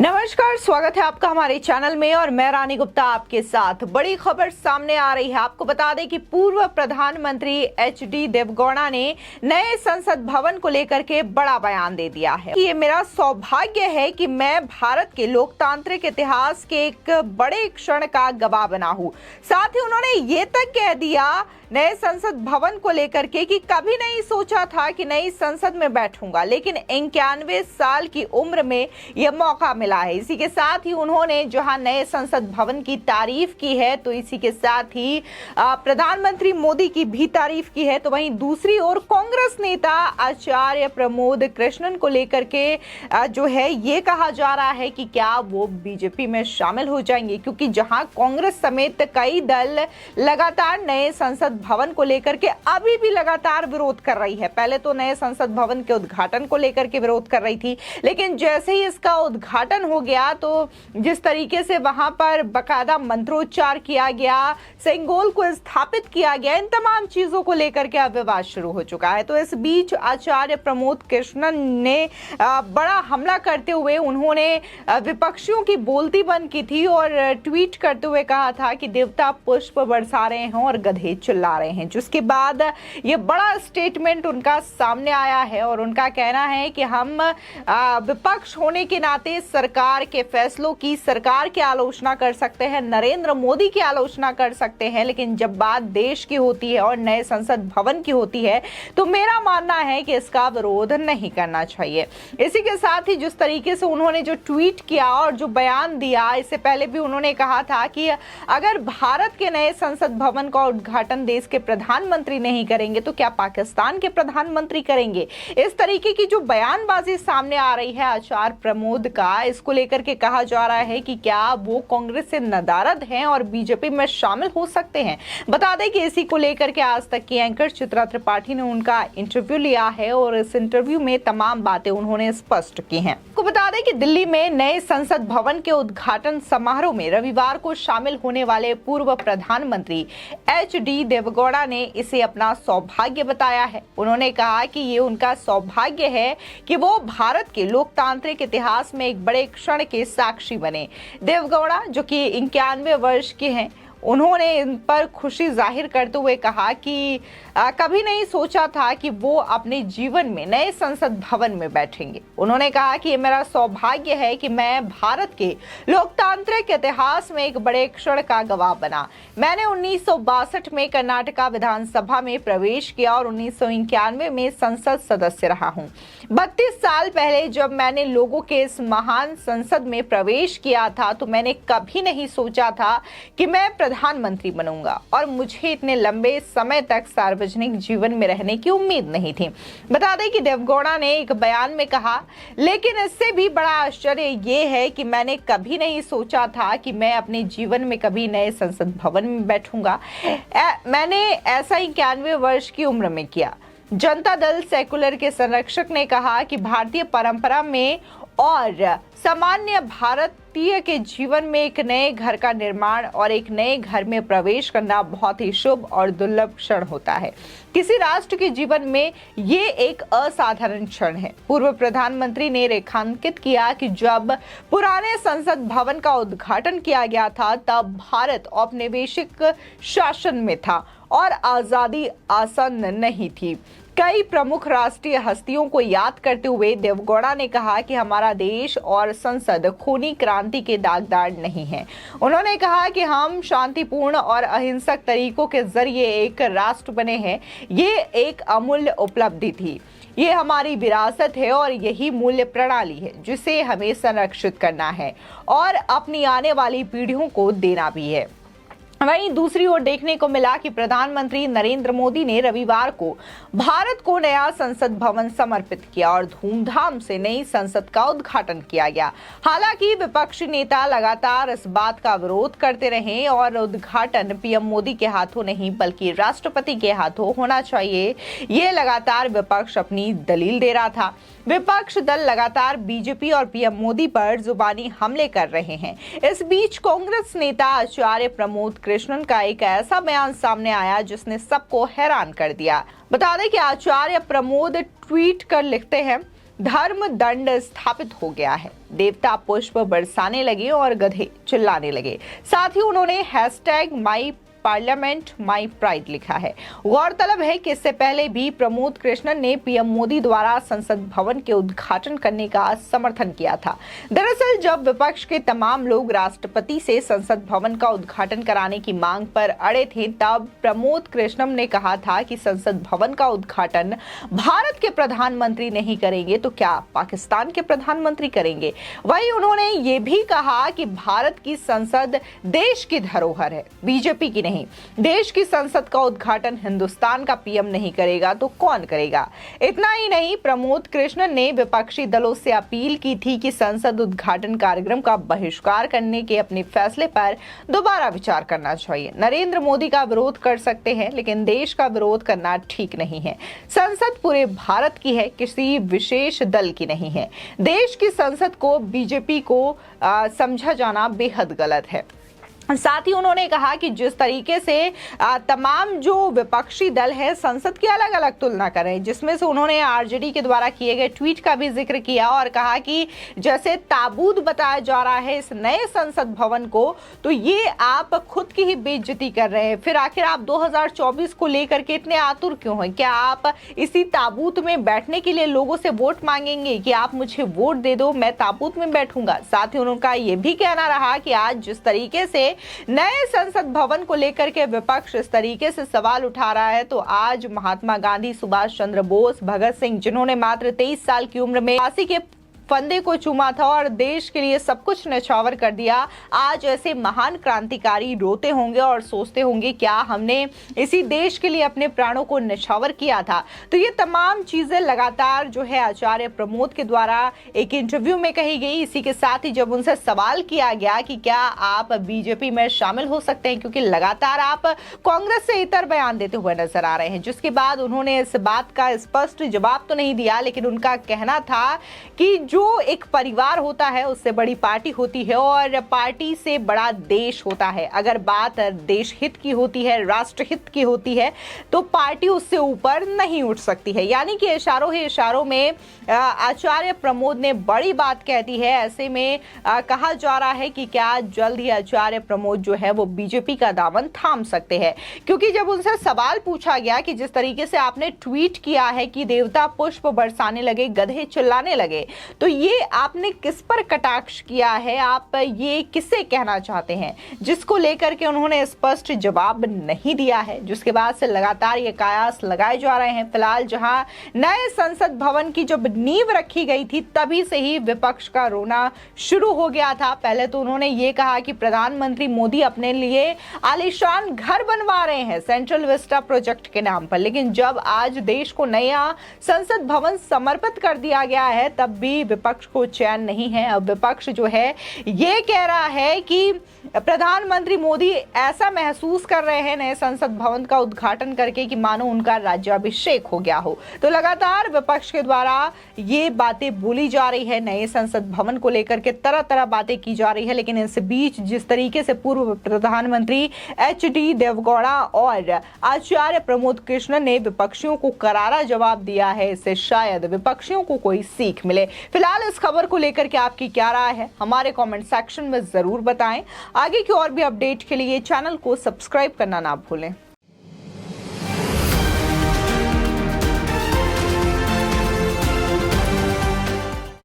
नमस्कार, स्वागत है आपका हमारे चैनल में और मैं रानी गुप्ता आपके साथ। बड़ी खबर सामने आ रही है। आपको बता दें कि पूर्व प्रधानमंत्री एच.डी. देवगौड़ा ने नए संसद भवन को लेकर के बड़ा बयान दे दिया है कि ये मेरा सौभाग्य है कि मैं भारत के लोकतांत्रिक इतिहास के एक बड़े क्षण का गवाह बना हूं। साथ ही उन्होंने ये तक कह दिया नए संसद भवन को लेकर के कि कभी नहीं सोचा था कि नई संसद में बैठूंगा, लेकिन 91 साल की उम्र में यह मौका मिला है। इसी के साथ ही उन्होंने जहां नए संसद भवन की तारीफ की है, तो इसी के साथ ही प्रधानमंत्री मोदी की भी तारीफ की है। तो वहीं दूसरी ओर कांग्रेस नेता आचार्य प्रमोद कृष्णन को लेकर के जो है ये कहा जा रहा है कि क्या वो बीजेपी में शामिल हो जाएंगे, क्योंकि जहां कांग्रेस समेत कई दल लगातार नए संसद भवन को लेकर के अभी भी लगातार विरोध कर रही है। पहले तो नए संसद भवन के उद्घाटन को लेकर के विरोध कर रही थी, लेकिन जैसे ही इसका उद्घाटन हो गया तो जिस तरीके से वहां पर बकायदा मंत्रोच्चार किया गया, सिंबल को स्थापित किया गया, इन तमाम चीजों को लेकर के अब विवाद शुरू हो चुका है। तो इस बीच आचार्य प्रमोद कृष्णन ने बड़ा हमला करते हुए उन्होंने विपक्षियों की बोलती बंद की थी और ट्वीट करते हुए कहा था कि देवता पुष्प बरसा रहे हैं और गधे चिल्ला रहे हैं, जिसके बाद ये बड़ा स्टेटमेंट उनका सामने आया है और उनका कहना है कि हम विपक्ष होने के नाते सरकार के फैसलों की, सरकार की आलोचना कर सकते हैं, नरेंद्र मोदी की आलोचना कर सकते हैं, लेकिन जब बात देश की होती है और नए संसद भवन की होती है तो मेरा मानना है कि इसका विरोध नहीं करना चाहिए। इसी के साथ ही जिस तरीके से उन्होंने जो ट्वीट किया और जो बयान दिया, इससे पहले भी उन्होंने कहा था कि अगर भारत के नए संसद भवन का उद्घाटन देश के प्रधानमंत्री नहीं करेंगे तो क्या पाकिस्तान के प्रधानमंत्री करेंगे। इस तरीके की जो बयानबाजी सामने आ रही है आचार्य प्रमोद का, इसको लेकर के कहा जा रहा है कि क्या वो कांग्रेस से नदारद हैं और बीजेपी में शामिल हो सकते हैं। बता दें कि इसी को लेकर के आज तक की एंकर चित्रा त्रिपाठी ने उनका इंटरव्यू लिया है और इस इंटरव्यू में तमाम बातें उन्होंने स्पष्ट की हैं। आपको बता दें कि दिल्ली में नए संसद भवन के उद्घाटन समारोह में रविवार को शामिल होने वाले पूर्व प्रधानमंत्री एच.डी. देवगौड़ा ने इसे अपना सौभाग्य बताया है। उन्होंने कहा कि ये उनका सौभाग्य है कि वो भारत के लोकतांत्रिक इतिहास में एक बड़े क्षण के साक्षी बने। देवगौड़ा जो कि 91 वर्ष के हैं, उन्होंने इन पर खुशी जाहिर करते हुए कहा कि कभी नहीं सोचा था कि वो अपने जीवन में नए संसद भवन में बैठेंगे। उन्होंने कहा कि ये मेरा सौभाग्य है कि मैं भारत के लोकतांत्रिक इतिहास में एक बड़े क्षण का गवाह बना। मैंने 1962 में कर्नाटका विधानसभा में प्रवेश किया और 1991 में संसद सदस्य रहा हूँ। 32 साल पहले जब मैंने लोगों के इस महान संसद में प्रवेश किया था तो मैंने कभी नहीं सोचा था कि मैं प्रधानमंत्री बनूंगा और मुझे इतने लंबे समय तक सार्वजनिक जीवन में रहने की उम्मीद नहीं थी। बता दें कि देवगौड़ा ने एक बयान में कहा, लेकिन इससे भी बड़ा आश्चर्य ये है कि मैंने कभी नहीं सोचा था कि मैं अपने जीवन में कभी नए संसद भवन में बैठूंगा। मैंने ऐसा 91 वर्ष की उम्र में किया। जनता दल सेकुलर के संरक्षक ने कहा कि भारतीय परंपरा में और सामान्य भारतीय के जीवन में एक नए घर का निर्माण और एक नए घर में प्रवेश करना बहुत ही शुभ और दुर्लभ क्षण होता है। किसी राष्ट्र के जीवन में ये एक असाधारण क्षण है। पूर्व प्रधानमंत्री ने रेखांकित किया कि जब पुराने संसद भवन का उद्घाटन किया गया था तब भारत औपनिवेशिक शासन में था और आजादी आसन्न नहीं थी। कई प्रमुख राष्ट्रीय हस्तियों को याद करते हुए देवगौड़ा ने कहा कि हमारा देश और संसद खूनी क्रांति के दागदार नहीं है। उन्होंने कहा कि हम शांतिपूर्ण और अहिंसक तरीकों के जरिए एक राष्ट्र बने हैं। ये एक अमूल्य उपलब्धि थी। ये हमारी विरासत है और यही मूल्य प्रणाली है जिसे हमें संरक्षित करना है और अपनी आने वाली पीढ़ियों को देना भी है। वहीं दूसरी ओर देखने को मिला कि प्रधानमंत्री नरेंद्र मोदी ने रविवार को भारत को नया संसद भवन समर्पित किया और धूमधाम से नई संसद का उद्घाटन किया गया। हालांकि विपक्षी नेता लगातार इस बात का विरोध करते रहे और उद्घाटन पीएम मोदी के हाथों नहीं बल्कि राष्ट्रपति के हाथों होना चाहिए, ये लगातार विपक्ष अपनी दलील दे रहा था। विपक्ष दल लगातार बीजेपी और पीएम मोदी पर जुबानी हमले कर रहे हैं। इस बीच कांग्रेस नेता आचार्य प्रमोद कृष्णन का एक ऐसा बयान सामने आया जिसने सबको हैरान कर दिया। बता दें कि आचार्य प्रमोद ट्वीट कर लिखते हैं, धर्म दंड स्थापित हो गया है। देवता पुष्प बरसाने लगे और गधे चिल्लाने लगे। साथ ही उन्होंने #माई पार्लियामेंट माई प्राइड लिखा है। गौरतलब है कि इससे पहले भी प्रमोद कृष्णन ने पीएम मोदी द्वारा संसद भवन के उद्घाटन करने का समर्थन किया था। दरअसल जब विपक्ष के तमाम लोग राष्ट्रपति से संसद भवन का उद्घाटन कराने की मांग पर अड़े थे, तब प्रमोद कृष्णन ने कहा था कि संसद भवन का उद्घाटन भारत के प्रधानमंत्री नहीं करेंगे तो क्या पाकिस्तान के प्रधानमंत्री करेंगे। वहीं उन्होंने ये भी कहा कि भारत की संसद देश की धरोहर है, बीजेपी की नहीं। देश की संसद का उद्घाटन हिंदुस्तान का पीएम नहीं करेगा तो कौन करेगा। इतना ही नहीं, प्रमोद कृष्णन ने विपक्षी दलों से अपील की थी कि संसद उद्घाटन कार्यक्रम का बहिष्कार करने के अपने फैसले पर दोबारा विचार करना चाहिए। नरेंद्र मोदी का विरोध कर सकते हैं, लेकिन देश का विरोध करना ठीक नहीं है। संसद पूरे भारत की है, किसी विशेष दल की नहीं है। देश की संसद को बीजेपी को समझा जाना बेहद गलत है। साथ ही उन्होंने कहा कि जिस तरीके से तमाम जो विपक्षी दल है संसद की अलग अलग तुलना करें, जिसमें से उन्होंने आरजेडी के द्वारा किए गए ट्वीट का भी जिक्र किया और कहा कि जैसे ताबूत बताया जा रहा है इस नए संसद भवन को, तो ये आप खुद की ही बेइज्जती कर रहे हैं। फिर आखिर आप 2024 को लेकर के इतने आतुर क्यों हैं? क्या आप इसी ताबूत में बैठने के लिए लोगों से वोट मांगेंगे कि आप मुझे वोट दे दो, मैं ताबूत में बैठूंगा? साथ ही उनका ये भी कहना रहा कि आज जिस तरीके से नए संसद भवन को लेकर के विपक्ष इस तरीके से सवाल उठा रहा है, तो आज महात्मा गांधी, सुभाष चंद्र बोस, भगत सिंह, जिन्होंने मात्र 23 साल की उम्र में फांसी के फंदे को चूमा था और देश के लिए सब कुछ न्यौछावर कर दिया, आज ऐसे महान क्रांतिकारी रोते होंगे और सोचते होंगे क्या हमने इसी देश के लिए अपने प्राणों को न्यौछावर किया था। तो ये तमाम चीजें लगातार जो है आचार्य प्रमोद के द्वारा एक इंटरव्यू में कही गई। इसी के साथ ही जब उनसे सवाल किया गया कि क्या आप बीजेपी में शामिल हो सकते हैं, क्योंकि लगातार आप कांग्रेस से इतर बयान देते हुए नजर आ रहे हैं, जिसके बाद उन्होंने इस बात का स्पष्ट जवाब तो नहीं दिया, लेकिन उनका कहना था कि जो एक परिवार होता है उससे बड़ी पार्टी होती है और पार्टी से बड़ा देश होता है। अगर बात देश हित की होती है, राष्ट्र हित की होती है, तो पार्टी उससे ऊपर नहीं उठ सकती है। यानी कि इशारों ही इशारों में आचार्य प्रमोद ने बड़ी बात कह दी है। ऐसे में कहा जा रहा है कि क्या जल्द ही आचार्य प्रमोद जो है वो बीजेपी का दामन थाम सकते हैं, क्योंकि जब उनसे सवाल पूछा गया कि जिस तरीके से आपने ट्वीट किया है कि देवता पुष्प बरसाने लगे, गधे चिल्लाने लगे, तो ये आपने किस पर कटाक्ष किया है, आप ये किसे कहना चाहते हैं, जिसको लेकर के उन्होंने स्पष्ट जवाब नहीं दिया है। जिसके बाद से लगातार ये कयास लगाए जा रहे हैं। फिलहाल जहां नए संसद भवन की जब नींव रखी गई थी, तभी से ही विपक्ष का रोना शुरू हो गया था। पहले तो उन्होंने ये कहा कि प्रधानमंत्री मोदी अपने लिए आलीशान घर बनवा रहे हैं सेंट्रल विस्टा प्रोजेक्ट के नाम पर, लेकिन जब आज देश को नया संसद भवन समर्पित कर दिया गया है, तब भी विपक्ष को चैन नहीं है। अब विपक्ष जो है ये कह रहा है कि प्रधानमंत्री मोदी ऐसा महसूस कर रहे हैं नए संसद भवन का उद्घाटन करके कि मानो उनका राज्याभिषेक हो गया हो। तो लगातार विपक्ष के द्वारा ये बातें बोली जा रही है, नए संसद भवन को लेकर के तरह तरह बातें की जा रही है। लेकिन इस बीच जिस तरीके से पूर्व प्रधानमंत्री HD देवगौड़ा और आचार्य प्रमोद कृष्णन ने विपक्षियों को करारा जवाब दिया है, इससे शायद विपक्षियों को कोई सीख मिले। फिलहाल इस खबर को लेकर के आपकी क्या राय है, हमारे कमेंट सेक्शन में जरूर बताएं। आगे की और भी अपडेट के लिए चैनल को सब्सक्राइब करना ना भूलें।